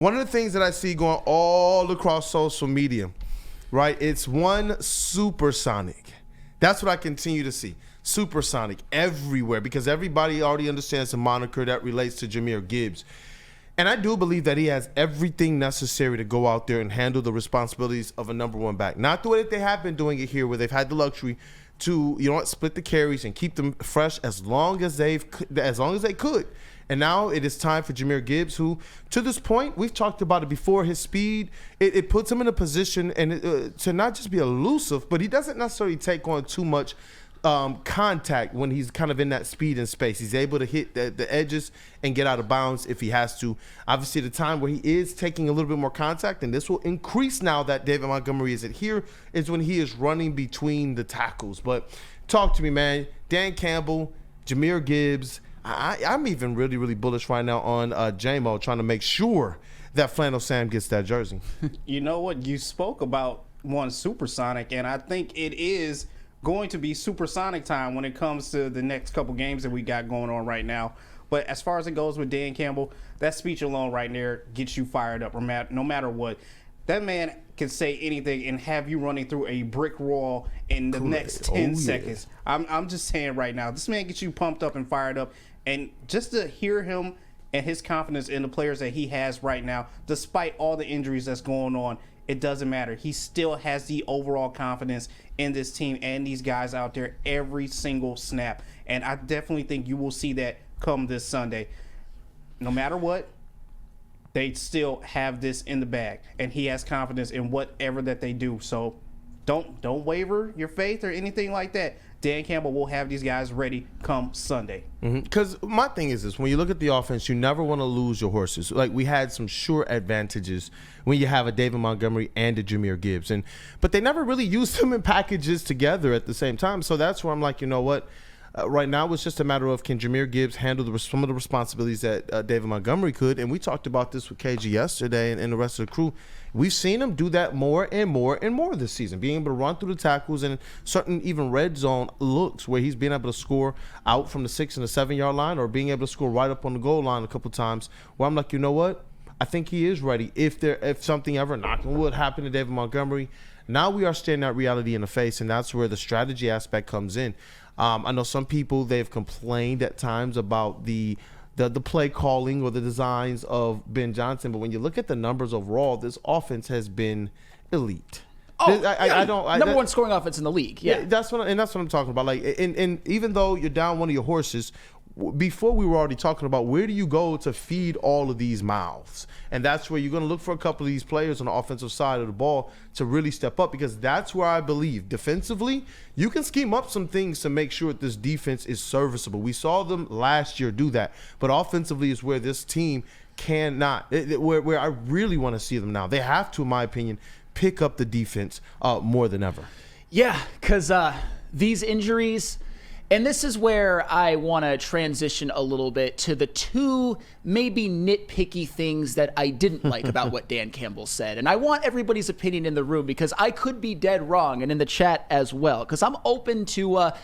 One of the things that I see going all across social media, right? It's one supersonic. That's what I continue to see. Supersonic everywhere because everybody already understands the moniker that relates to Jahmyr Gibbs. And I do believe that he has everything necessary to go out there and handle the responsibilities of a number one back. Not the way that they have been doing it here where they've had the luxury to, split the carries and keep them fresh as long as they could. And now it is time for Jahmyr Gibbs, who, to this point, we've talked about it before, his speed, it puts him in a position to not just be elusive, but he doesn't necessarily take on too much contact when he's kind of in that speed and space. He's able to hit the edges and get out of bounds if he has to. Obviously, the time where he is taking a little bit more contact, and this will increase now that David Montgomery isn't here, is when he is running between the tackles. But talk to me, man. Dan Campbell, Jahmyr Gibbs. I'm even really, really bullish right now on J-Mo, trying to make sure that Flannel Sam gets that jersey. You know what? You spoke about one supersonic, and I think it is going to be supersonic time when it comes to the next couple games that we got going on right now. But as far as it goes with Dan Campbell, that speech alone right there gets you fired up no matter what. That man can say anything and have you running through a brick wall in the next 10 seconds. I'm just saying right now, this man gets you pumped up and fired up. And just to hear him and his confidence in the players that he has right now, despite all the injuries that's going on, it doesn't matter. He still has the overall confidence in this team and these guys out there every single snap. And I definitely think you will see that come this Sunday. No matter what, they still have this in the bag. And he has confidence in whatever that they do. So don't waver your faith or anything like that. Dan Campbell will have these guys ready come Sunday. Because my thing is this, when you look at the offense, you never want to lose your horses. Like, we had some sure advantages when you have a David Montgomery and a Jahmyr Gibbs. But they never really used them in packages together at the same time. So that's where I'm like, you know what? Right now it's just a matter of, can Jahmyr Gibbs handle some of the responsibilities that David Montgomery could? And we talked about this with KG yesterday and the rest of the crew. We've seen him do that more and more and more this season, being able to run through the tackles and certain even red zone looks where he's being able to score out from the 6 and the 7 yard line, or being able to score right up on the goal line a couple times, where I'm like, you know what? I think he is ready. If something ever, knock on wood, happened to David Montgomery, now we are staring that reality in the face, and that's where the strategy aspect comes in. I know some people, they've complained at times about the play calling or the designs of Ben Johnson, but when you look at the numbers overall, this offense has been elite. Number one scoring offense in the league. Yeah, that's what I'm talking about. Like, and even though you're down one of your horses, before we were already talking about where do you go to feed all of these mouths, and that's where you're going to look for a couple of these players on the offensive side of the ball to really step up, because that's where I believe defensively you can scheme up some things to make sure that this defense is serviceable. We saw them last year do that, but offensively is where this team cannot, where I really want to see them now. They have to, in my opinion, pick up the defense more than ever. Yeah, because these injuries. And this is where I want to transition a little bit to the two maybe nitpicky things that I didn't like about what Dan Campbell said. And I want everybody's opinion in the room, because I could be dead wrong, and in the chat as well, because I'm open to a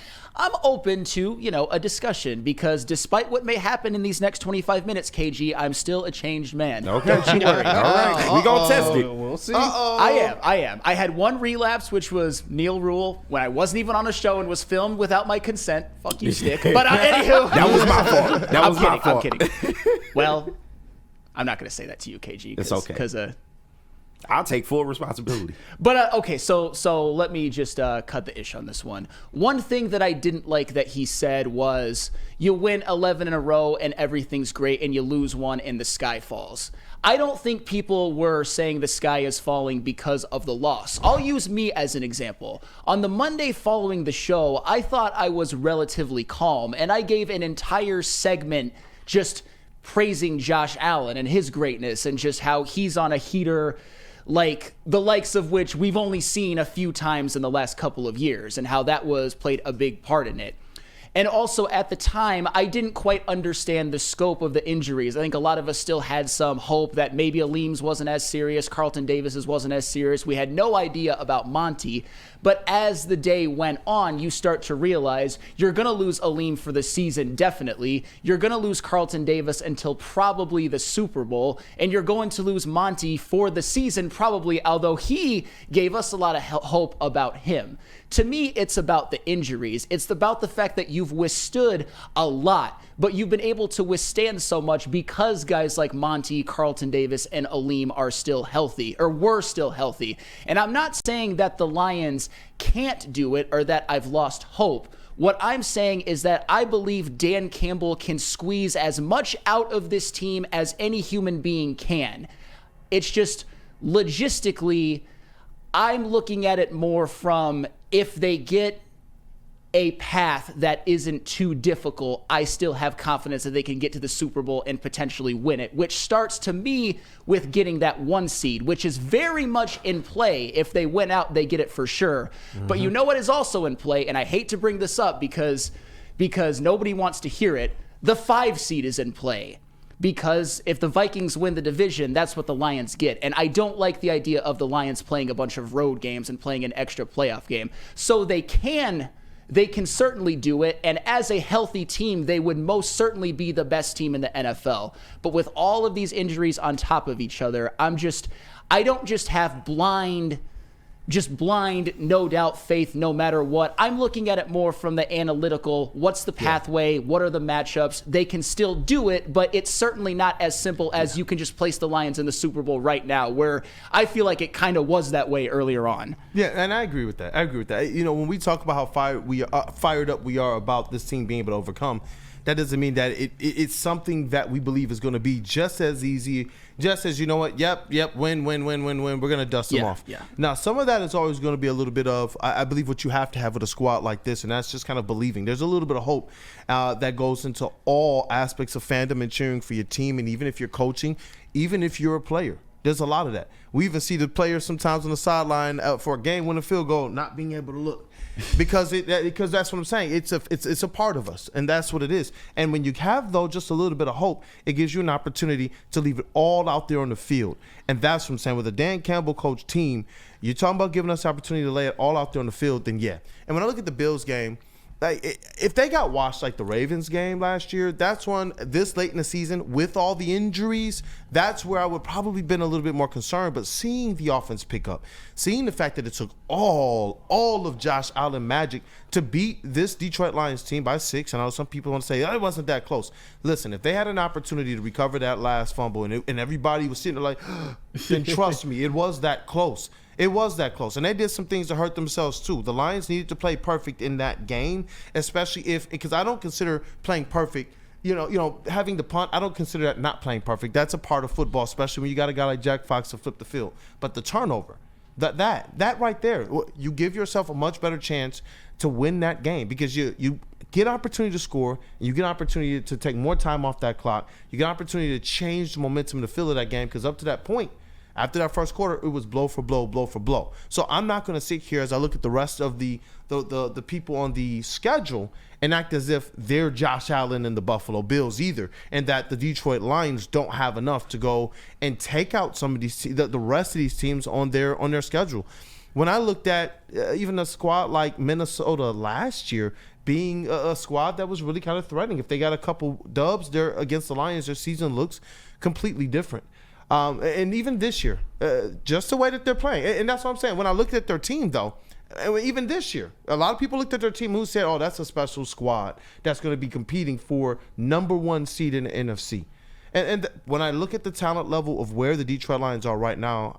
discussion, because despite what may happen in these next 25 minutes, KG, I'm still a changed man. Okay. Don't you worry. All right. We going to test it. We'll see. I am. I had one relapse, which was Neil Rule, when I wasn't even on a show and was filmed without my consent. Fuck you, Stick. But anywho. That was my fault. I'm kidding. Well, I'm not going to say that to you, KG. It's okay. Because I'll take full responsibility. But okay, so let me just cut the ish on this one. One thing that I didn't like that he said was, you win 11 in a row and everything's great, and you lose one and the sky falls. I don't think people were saying the sky is falling because of the loss. I'll use me as an example. On the Monday following the show, I thought I was relatively calm, and I gave an entire segment just praising Josh Allen and his greatness, and just how he's on a heater like the likes of which we've only seen a few times in the last couple of years, and how that played a big part in it. And also at the time, I didn't quite understand the scope of the injuries. I think a lot of us still had some hope that maybe Aleem's wasn't as serious, Carlton Davis's wasn't as serious. We had no idea about Monty. But as the day went on, you start to realize you're going to lose Aleem for the season, definitely. You're going to lose Carlton Davis until probably the Super Bowl. And you're going to lose Monty for the season, probably, although he gave us a lot of hope about him. To me, it's about the injuries. It's about the fact that you've withstood a lot, but you've been able to withstand so much because guys like Monty, Carlton Davis, and Aleem are still healthy, or were still healthy. And I'm not saying that the Lions can't do it or that I've lost hope. What I'm saying is that I believe Dan Campbell can squeeze as much out of this team as any human being can. It's just logistically, I'm looking at it more from if they get a path that isn't too difficult, I still have confidence that they can get to the Super Bowl and potentially win it, which starts to me with getting that 1 seed, which is very much in play. If they win out, they get it for sure. Mm-hmm. But you know what is also in play, and I hate to bring this up because nobody wants to hear it, the 5 seed is in play. Because if the Vikings win the division, that's what the Lions get. And I don't like the idea of the Lions playing a bunch of road games and playing an extra playoff game. So they can certainly do it. And as a healthy team, they would most certainly be the best team in the NFL. But with all of these injuries on top of each other, I don't just have blind, no doubt faith no matter what. I'm looking at it more from the analytical, what's the pathway, what are the matchups? They can still do it, but it's certainly not as simple as you can just place the Lions in the Super Bowl right now, where I feel like it kind of was that way earlier on. Yeah, and I agree with that. You know, when we talk about how fired up we are about this team being able to overcome, that doesn't mean that it's something that we believe is going to be just as easy, just as, you know what, yep, win, we're going to dust them off. Yeah. Now, some of that is always going to be a little bit of, I believe, what you have to have with a squad like this, and that's just kind of believing. There's a little bit of hope that goes into all aspects of fandom and cheering for your team, and even if you're coaching, even if you're a player. There's a lot of that. We even see the players sometimes on the sideline for a game-winning field goal not being able to look. Because that's what I'm saying. It's a part of us, and that's what it is. And when you have, though, just a little bit of hope, it gives you an opportunity to leave it all out there on the field. And that's what I'm saying. With a Dan Campbell coach team, you're talking about giving us the opportunity to lay it all out there on the field, then yeah. And when I look at the Bills game, like, if they got washed like the Ravens game last year, that's one this late in the season with all the injuries, that's where I would probably been a little bit more concerned. But seeing the offense pick up, seeing the fact that it took all of Josh Allen magic to beat this Detroit Lions team by 6, and I know some people want to say, oh, it wasn't that close. Listen, if they had an opportunity to recover that last fumble and everybody was sitting there like, then trust me, it was that close. It was that close. And they did some things to hurt themselves, too. The Lions needed to play perfect in that game, especially because I don't consider playing perfect, having the punt, I don't consider that not playing perfect. That's a part of football, especially when you got a guy like Jack Fox to flip the field. But the turnover, that right there, you give yourself a much better chance to win that game because you get opportunity to score, and you get opportunity to take more time off that clock. You get opportunity to change the momentum in the feel of that game because up to that point, after that first quarter, it was blow for blow, blow for blow. So I'm not going to sit here as I look at the rest of the people on the schedule and act as if they're Josh Allen and the Buffalo Bills either, and that the Detroit Lions don't have enough to go and take out some of these the rest of these teams on their schedule. When I looked at even a squad like Minnesota last year being a squad that was really kind of threatening, if they got a couple dubs there against the Lions, their season looks completely different. And even this year, just the way that they're playing. And that's what I'm saying. When I looked at their team, though, even this year, a lot of people looked at their team who said, oh, that's a special squad that's going to be competing for number 1 seed in the NFC. And when I look at the talent level of where the Detroit Lions are right now,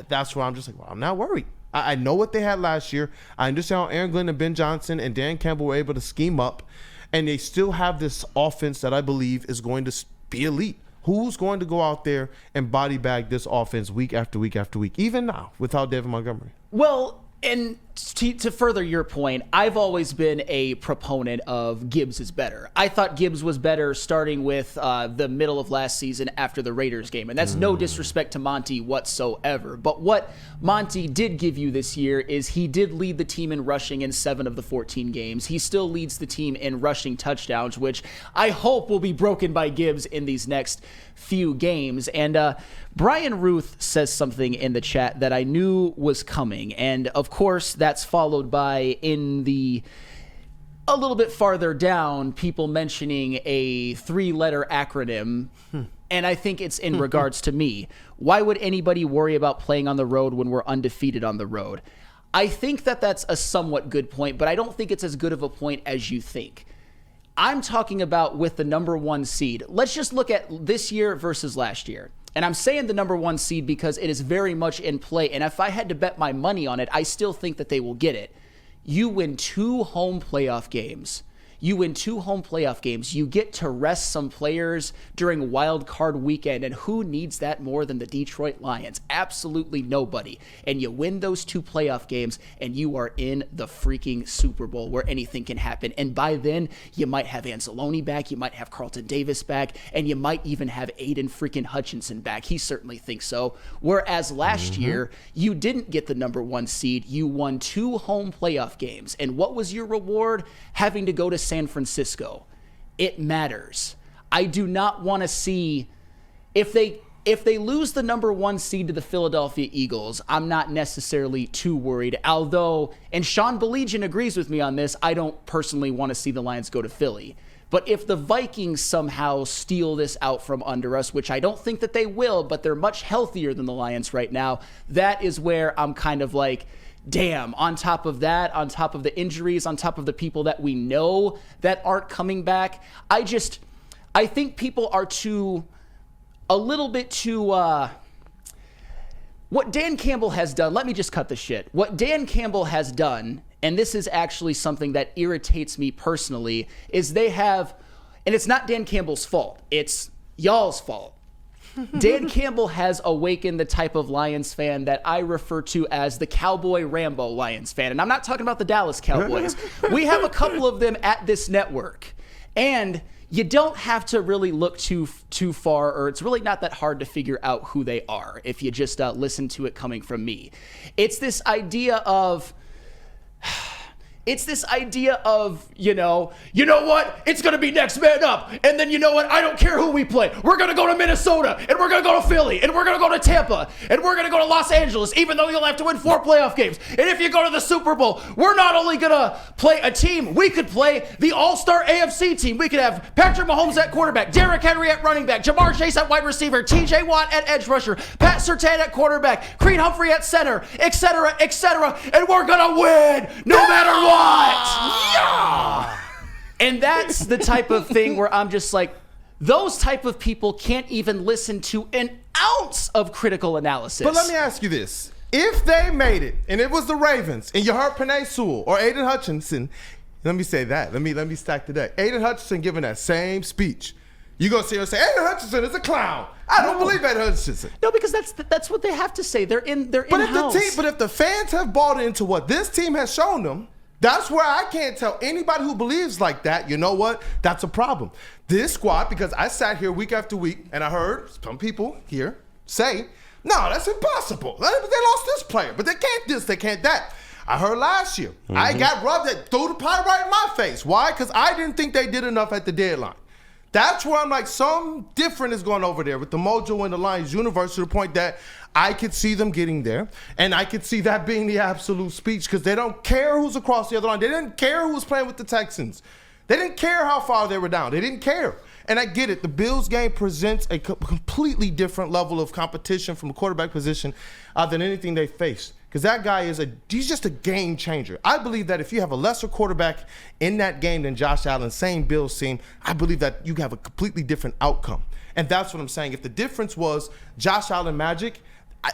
that's where I'm just like, well, I'm not worried. I know what they had last year. I understand how Aaron Glenn and Ben Johnson and Dan Campbell were able to scheme up, and they still have this offense that I believe is going to be elite. Who's going to go out there and body bag this offense week after week after week, even now without David Montgomery? Well, and to further your point, I've always been a proponent of Gibbs is better. I thought Gibbs was better starting with the middle of last season after the Raiders game. And that's no disrespect to Monty whatsoever. But what Monty did give you this year is he did lead the team in rushing in 7 of the 14 games. He still leads the team in rushing touchdowns, which I hope will be broken by Gibbs in these next few games. And Brian Ruth says something in the chat that I knew was coming. And of course, that's followed by a little bit farther down, people mentioning a 3-letter acronym. And I think it's in regards to me. Why would anybody worry about playing on the road when we're undefeated on the road? I think that that's a somewhat good point, but I don't think it's as good of a point as you think. I'm talking about with the number 1 seed. Let's just look at this year versus last year. And I'm saying the number 1 seed because it is very much in play. And if I had to bet my money on it, I still think that they will get it. You win 2 home playoff games. You get to rest some players during wild card weekend. And who needs that more than the Detroit Lions? Absolutely nobody. And you win those 2 playoff games and you are in the freaking Super Bowl where anything can happen. And by then you might have Anzalone back. You might have Carlton Davis back. And you might even have Aiden freaking Hutchinson back. He certainly thinks so. Whereas last year you didn't get the number 1 seed. You won 2 home playoff games. And what was your reward? Having to go to San Francisco. It matters. I do not want to see if they lose the number 1 seed to the Philadelphia Eagles, I'm not necessarily too worried. Although, and Sean Belegian agrees with me on this, I don't personally want to see the Lions go to Philly. But if the Vikings somehow steal this out from under us, which I don't think that they will, but they're much healthier than the Lions right now, that is where I'm kind of like, damn, on top of that, on top of the injuries, on top of the people that we know that aren't coming back, I think people are a little bit too, what Dan Campbell has done, let me just cut the shit. What Dan Campbell has done, and this is actually something that irritates me personally, is they have, and it's not Dan Campbell's fault, it's y'all's fault. Dan Campbell has awakened the type of Lions fan that I refer to as the Cowboy Rambo Lions fan. And I'm not talking about the Dallas Cowboys. We have a couple of them at this network. And you don't have to really look too far, or it's really not that hard to figure out who they are if you just listen to it coming from me. It's this idea of... you know what? It's going to be next man up. And then you know what? I don't care who we play. We're going to go to Minnesota, and we're going to go to Philly, and we're going to go to Tampa, and we're going to go to Los Angeles, even though you'll have to win 4 playoff games. And if you go to the Super Bowl, we're not only going to play a team, we could play the all-star AFC team. We could have Patrick Mahomes at quarterback, Derrick Henry at running back, Jamar Chase at wide receiver, TJ Watt at edge rusher, Pat Surtain at quarterback, Creed Humphrey at center, etc., and we're going to win no matter what. Yeah! And that's the type of thing where I'm just like, those type of people can't even listen to an ounce of critical analysis. But let me ask you this. If they made it, and it was the Ravens, and you heard Penei Sewell or Aiden Hutchinson, let me say that. Let me stack the deck. Aiden Hutchinson giving that same speech. You gonna sit here and say, Aiden Hutchinson is a clown. I don't believe Aiden Hutchinson. No, because that's what they have to say. They're in-house. But if the fans have bought into what this team has shown them, that's where I can't tell anybody who believes like that, you know what? That's a problem. This squad, because I sat here week after week and I heard some people here say, no, that's impossible. They lost this player, but they can't this, they can't that. I heard last year, I got rubbed, threw the pie right in my face. Why? Because I didn't think they did enough at the deadline. That's where I'm like, some different is going over there with the mojo in the Lions universe, to the point that I could see them getting there, and I could see that being the absolute speech, because they don't care who's across the other line. They didn't care who was playing with the Texans. They didn't care how far they were down. They didn't care. And I get it. The Bills game presents a completely different level of competition from a quarterback position than anything they faced. Because that guy he's just a game changer. I believe that if you have a lesser quarterback in that game than Josh Allen, same Bills team, I believe that you have a completely different outcome. And that's what I'm saying. If the difference was Josh Allen magic,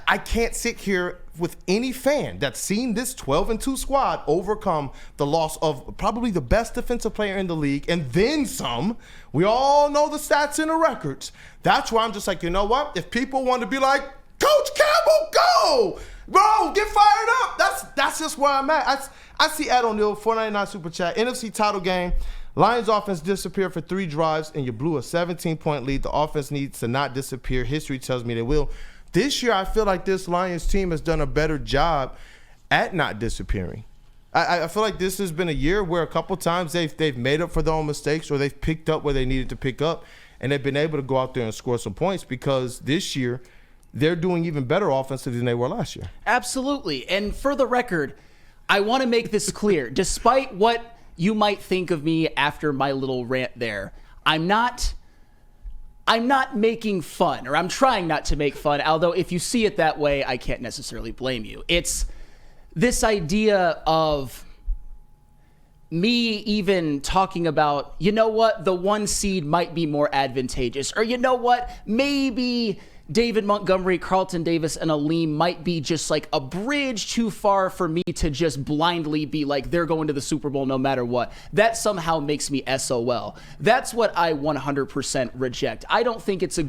I can't sit here with any fan that's seen this 12-2 squad overcome the loss of probably the best defensive player in the league, and then some. We all know the stats and the records. That's why I'm just like, you know what? If people want to be like, Coach Campbell, go! Bro, get fired up. That's just where I'm at. I see Ed O'Neill, $4.99 super chat. NFC title game. Lions offense disappeared for 3 drives, and you blew a 17-point lead. The offense needs to not disappear. History tells me they will. This year, I feel like this Lions team has done a better job at not disappearing. I feel like this has been a year where a couple times they've made up for their own mistakes, or they've picked up where they needed to pick up, and they've been able to go out there and score some points, because this year they're doing even better offensively than they were last year. Absolutely. And for the record, I want to make this clear. Despite what you might think of me after my little rant there, I'm not making fun, or I'm trying not to make fun, although if you see it that way, I can't necessarily blame you. It's this idea of me even talking about, you know what, the 1 seed might be more advantageous, or you know what, maybe David Montgomery, Carlton Davis, and Aleem might be just like a bridge too far for me to just blindly be like, they're going to the Super Bowl no matter what. That somehow makes me SOL. That's what I 100% reject. I don't think it's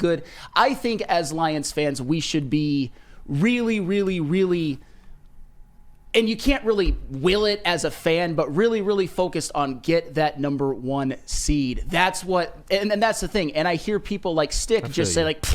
I think as Lions fans, we should be really, really, really, and you can't really will it as a fan, but really, really focused on get that number 1 seed. That's what, and that's the thing. And I hear people like Stick just say like,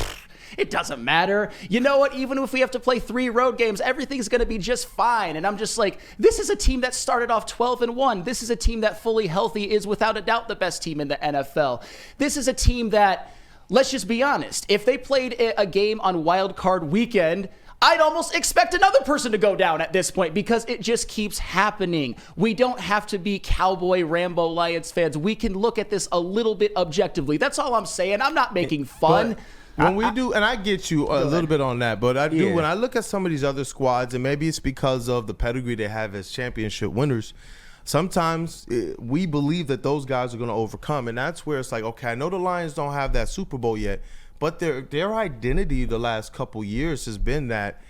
it doesn't matter. You know what? Even if we have to play 3 road games, everything's going to be just fine. And I'm just like, this is a team that started off 12-1. This is a team that fully healthy is without a doubt the best team in the NFL. This is a team that, let's just be honest, if they played a game on Wild Card Weekend, I'd almost expect another person to go down at this point, because it just keeps happening. We don't have to be cowboy Rambo Lions fans. We can look at this a little bit objectively. That's all I'm saying. I'm not making fun. When we do, and I get you a little bit on that, but I do, when I look at some of these other squads, and maybe it's because of the pedigree they have as championship winners, sometimes we believe that those guys are going to overcome, and that's where it's like, okay, I know the Lions don't have that Super Bowl yet, but their identity the last couple years has been that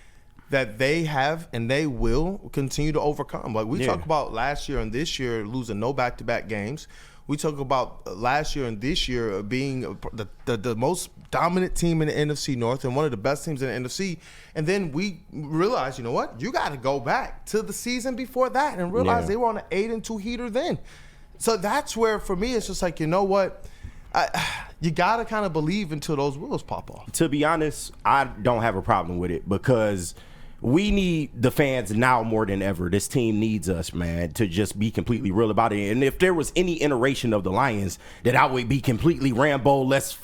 they have and they will continue to overcome. Like we talk about last year and this year losing no back-to-back games. We talk about last year and this year being the most dominant team in the NFC North and one of the best teams in the NFC. And then we realized, you know what? You got to go back to the season before that and realize they were on an 8-2 heater then. So that's where, for me, it's just like, you know what? You got to kind of believe until those wheels pop off. To be honest, I don't have a problem with it, because we need the fans now more than ever. This team needs us, man, to just be completely real about it. And if there was any iteration of the Lions that I would be completely Rambo, let's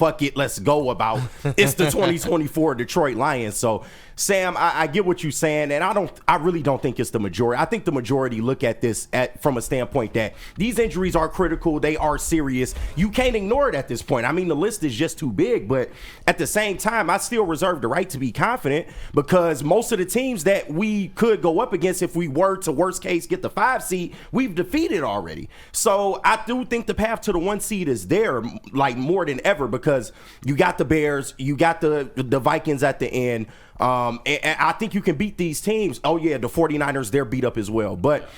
go about, it's the 2024 Detroit Lions. So, Sam, I get what you're saying, and I really don't think it's the majority. I think the majority look at this from a standpoint that these injuries are critical, they are serious. You can't ignore it at this point. I mean, the list is just too big, but at the same time, I still reserve the right to be confident, because most of the teams that we could go up against, if we were to worst case get the 5 seed, we've defeated already. So I do think the path to the 1 seed is there, like more than ever, because you got the Bears, you got the Vikings at the end. And I think you can beat these teams. Oh, yeah, the 49ers, they're beat up as well. But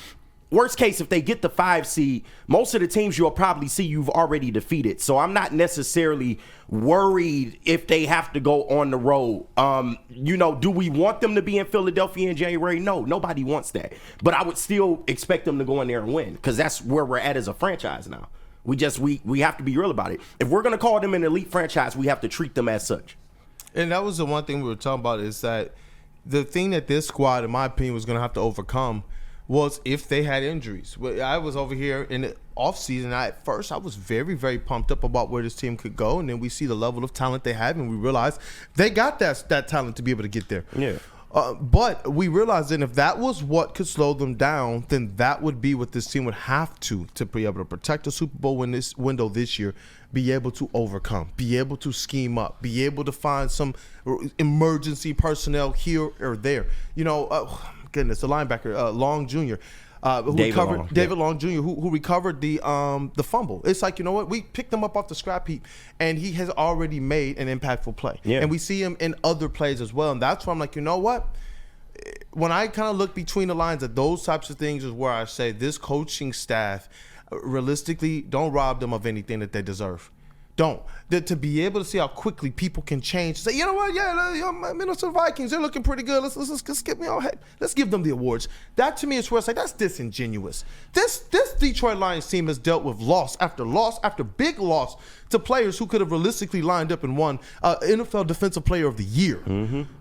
worst case, if they get the 5 seed, most of the teams you'll probably see you've already defeated. So I'm not necessarily worried if they have to go on the road. Do we want them to be in Philadelphia in January? No, nobody wants that. But I would still expect them to go in there and win, because that's where we're at as a franchise now. We have to be real about it. If we're going to call them an elite franchise, we have to treat them as such. And that was the one thing we were talking about, is that the thing that this squad, in my opinion, was going to have to overcome was if they had injuries. I was over here in the offseason. At first, I was very, very pumped up about where this team could go. And then we see the level of talent they have, and we realize they got that talent to be able to get there. Yeah. But we realized that if that was what could slow them down, then that would be what this team would have to be able to protect the Super Bowl window this year, be able to overcome, be able to scheme up, be able to find some emergency personnel here or there. The linebacker, Long Jr., David Long Jr., who recovered the fumble. It's like, you know what? We picked him up off the scrap heap, and he has already made an impactful play. Yeah. And we see him in other plays as well. And that's why I'm like, you know what? When I kind of look between the lines at those types of things is where I say this coaching staff, realistically, don't rob them of anything that they deserve. Don't. To be able to see how quickly people can change. Say, you know what? Yeah, Minnesota Vikings, they're looking pretty good. Let's get me all head. Let's give them the awards. That to me is where it's like, that's disingenuous. This Detroit Lions team has dealt with loss after big loss to players who could have realistically lined up and won NFL Defensive Player of the Year.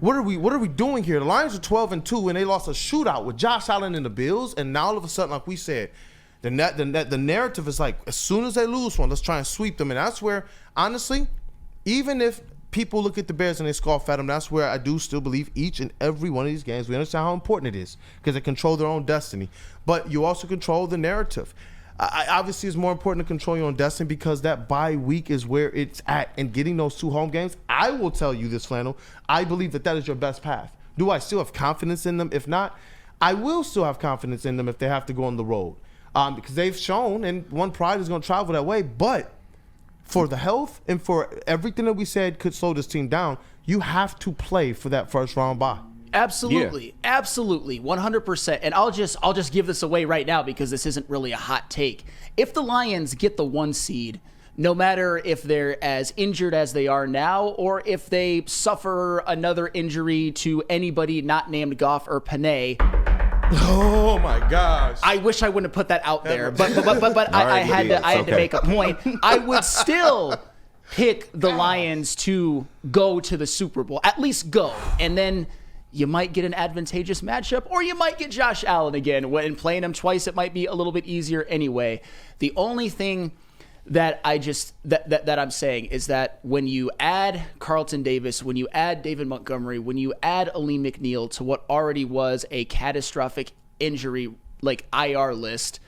What are we doing here? The Lions are 12-2 and they lost a shootout with Josh Allen and the Bills, and now all of a sudden, like we said, the narrative is like, as soon as they lose one, let's try and sweep them. And that's where, honestly, even if people look at the Bears and they scoff at them, that's where I do still believe each and every one of these games, we understand how important it is because they control their own destiny. But you also control the narrative. Obviously, it's more important to control your own destiny because that bye week is where it's at. And getting those 2 home games, I will tell you this, Flannel, I believe that is your best path. Do I still have confidence in them? If not, I will still have confidence in them if they have to go on the road. Because they've shown, and One Pride is going to travel that way, but for the health and for everything that we said could slow this team down, you have to play for that first round bye. Absolutely. Yeah. Absolutely. 100%. And I'll just give this away right now because this isn't really a hot take. If the Lions get the 1 seed, no matter if they're as injured as they are now or if they suffer another injury to anybody not named Goff or Panay, oh my gosh! I wish I wouldn't have put that out there, but I had to make a point. I would still pick the Lions to go to the Super Bowl, at least go, and then you might get an advantageous matchup, or you might get Josh Allen again. When playing him twice, it might be a little bit easier anyway. The only thing that that I'm saying is that when you add Carlton Davis, when you add David Montgomery, when you add Aleem McNeil to what already was a catastrophic injury like IR list,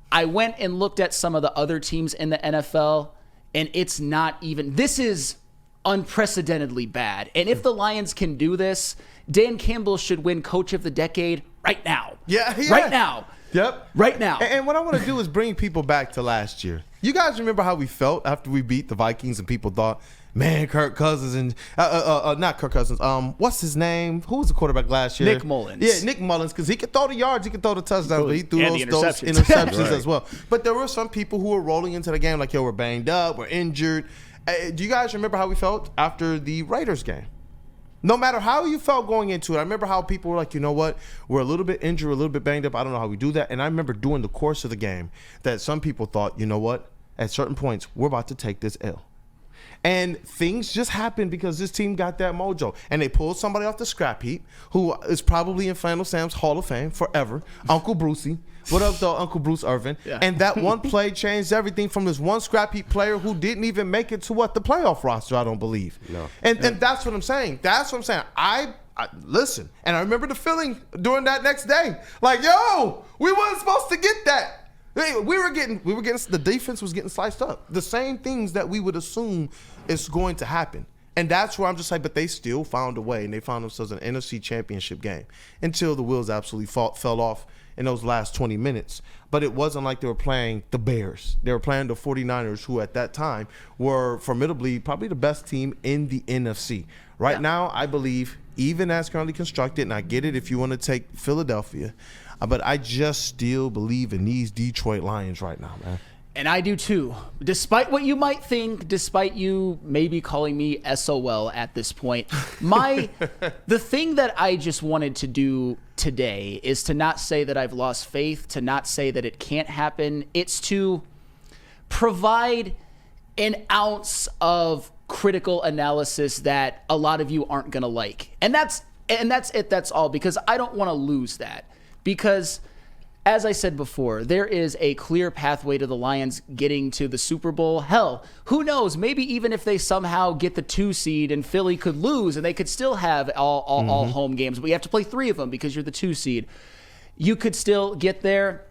I went and looked at some of the other teams in the NFL, and it's not even. This is unprecedentedly bad. And if the Lions can do this, Dan Campbell should win Coach of the Decade right now. Yeah. Right now. Yep. Right now. And what I want to do is bring people back to last year. You guys remember how we felt after we beat the Vikings and people thought, man, Kirk Cousins and not Kirk Cousins. What's his name? Who was the quarterback last year? Nick Mullins. Yeah, Nick Mullins, because he could throw the yards, he could throw the touchdowns, but he threw and those the interceptions Right. as well. But there were some people who were rolling into the game like, yo, we're banged up, we're injured. Do you guys remember how we felt after the Raiders game? No matter how you felt going into it, I remember how people were like, you know what, we're a little bit injured, we're a little bit banged up. I don't know how we do that. And I remember during the course of the game that some people thought, you know what, at certain points, we're about to take this L. And things just happened because this team got that mojo. And they pulled somebody off the scrap heap who is probably in Flannel Sam's Hall of Fame forever, Uncle Brucey. What up, though, Uncle Bruce Irvin? Yeah. And that one play changed everything from this one scrap heap player who didn't even make it to the playoff roster, I don't believe. No. And that's what I'm saying. That's what I'm saying. I listen, and I remember the feeling during that next day. Like, yo, we weren't supposed to get that. We were getting, the defense was getting sliced up. The same things that we would assume is going to happen. And that's where I'm just like, but they still found a way, and they found themselves in an NFC championship game until the wheels absolutely fell off in those last 20 minutes. But it wasn't like they were playing the Bears. They were playing the 49ers, who at that time were formidably probably the best team in the NFC. Right now, I believe, even as currently constructed, and I get it if you want to take Philadelphia, but I just still believe in these Detroit Lions right now, man. And I do too. Despite what you might think, despite you maybe calling me SOL at this point, the thing that I just wanted to do today is to not say that I've lost faith, to not say that it can't happen. It's to provide an ounce of critical analysis that a lot of you aren't going to like. And that's it. That's all, because I don't want to lose that. Because, as I said before, there is a clear pathway to the Lions getting to the Super Bowl. Hell, who knows? Maybe even if they somehow get the 2 seed and Philly could lose and they could still have all home games, but you have to play 3 of them because you're the 2 seed. You could still get there.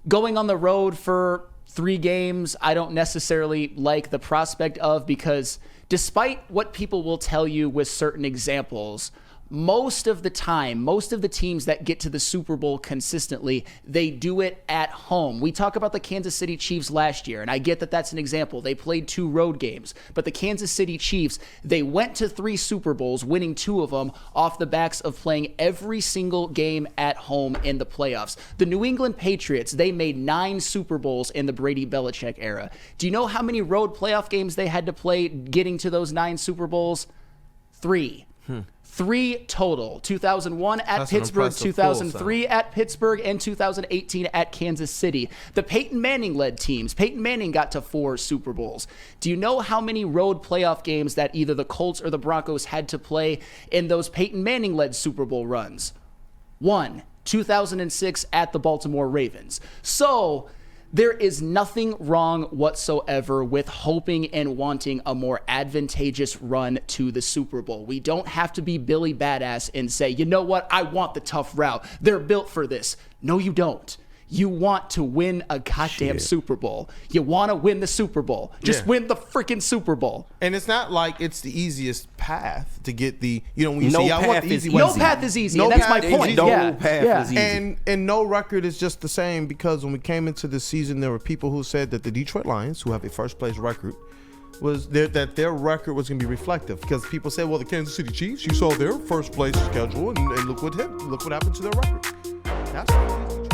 Going on the road for 3 games, I don't necessarily like the prospect of, because despite what people will tell you with certain examples, most of the time, most of the teams that get to the Super Bowl consistently, they do it at home. We talk about the Kansas City Chiefs last year, and I get that that's an example. They played 2 road games, but the Kansas City Chiefs, they went to 3 Super Bowls, winning 2 of them off the backs of playing every single game at home in the playoffs. The New England Patriots, they made 9 Super Bowls in the Brady-Belichick era. Do you know how many road playoff games they had to play getting to those 9 Super Bowls? 3. 3 total. 2001 at That's an Pittsburgh, impressive 2003 at Pittsburgh, and 2018 at Kansas City. The Peyton Manning-led teams, Peyton Manning got to 4 Super Bowls. Do you know how many road playoff games that either the Colts or the Broncos had to play in those Peyton Manning-led Super Bowl runs? 1. 2006 at the Baltimore Ravens. So there is nothing wrong whatsoever with hoping and wanting a more advantageous run to the Super Bowl. We don't have to be Billy Badass and say, you know what, I want the tough route. They're built for this. No, you don't. You want to win a goddamn Super Bowl. You want to win the Super Bowl. Just win the freaking Super Bowl. And it's not like it's the easiest path to get the, when you No say, I want path the is easy easy. way. No path is easy, No and that's path my is point. easy. No Yeah. path Yeah. is easy. And no record is just the same, because when we came into the season, there were people who said that the Detroit Lions, who have a first place record, that their record was going to be reflective, because people said, well, the Kansas City Chiefs, you saw their first place schedule, and look what happened to their record. That's what